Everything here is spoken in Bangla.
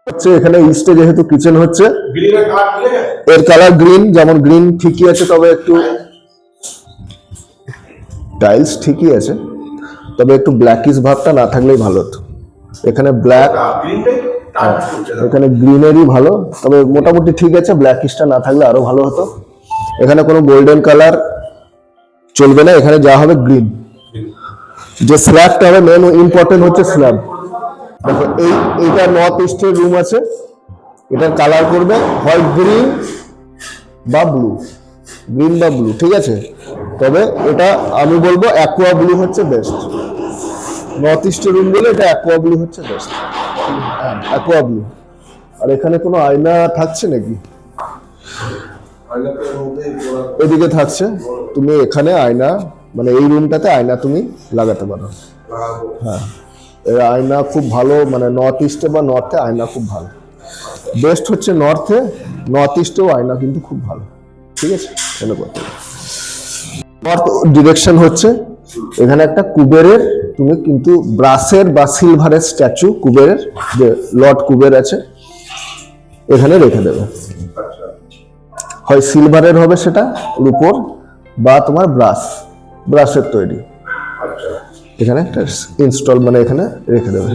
হচ্ছে এখানে ইস্টে যেহেতু কিচেন হচ্ছে, এর কালার গ্রিন, যেমন গ্রিন ঠিকই আছে, তবে একটু টাইলস ঠিকই আছে, তবে একটু ব্ল্যাকিশ ভাবটা না থাকলেই ভালো হতো। এখানে ব্ল্যাক, এখানে গ্রিনেরই ভালো, তবে মোটামুটি ঠিক আছে, ব্ল্যাকিশটা না থাকলে আরো ভালো হতো। এখানে কোনো গোল্ডেন কালার চলবে না, এখানে যা হবে গ্রিন। যে স্ল্যাবটা হবে, মেন ইম্পর্টেন্ট হচ্ছে স্ল্যাব। দেখো এইটা নর্থ ইস্টের রুম আছে, এটার কালার করবে হয় গ্রিন বা ব্লু, গ্রিন বা ব্লু, ঠিক আছে। তবে এটা আমি বলবো অ্যাকোয়া ব্লু হচ্ছে বেস্ট। নর্থ ইস্টের রুম বলে এটা অ্যাকোয়া ব্লু হচ্ছে বেস্ট, অ্যাকোয়া ব্লু। আর এখানে কোনো আয়না থাকছে নাকি? এদিকে থাকছে, তুমি এখানে আয়না, মানে এই রুমটাতে আয়না তুমি লাগাতে পারো। হ্যাঁ, এর আয়না খুব ভালো, মানে নর্থ ইস্টে বা নর্থে আয়না খুব ভালো। বেস্ট হচ্ছে নর্থে, নর্থ ইস্টেও আয়না কিন্তু খুব ভালো, ঠিক আছে। নর্থ ডিরেকশন হচ্ছে এখানে একটা কুবেরের, তুমি কিন্তু ব্রাসের বা সিলভারের স্ট্যাচু, কুবেরের যে লর্ড কুবের আছে, এখানে রেখে দেবে। হয় সিলভারের হবে সেটা রূপোর, বা তোমার ব্রাসের তৈরি, এখানে একটা ইনস্টল, মানে এখানে রেখে দেবে।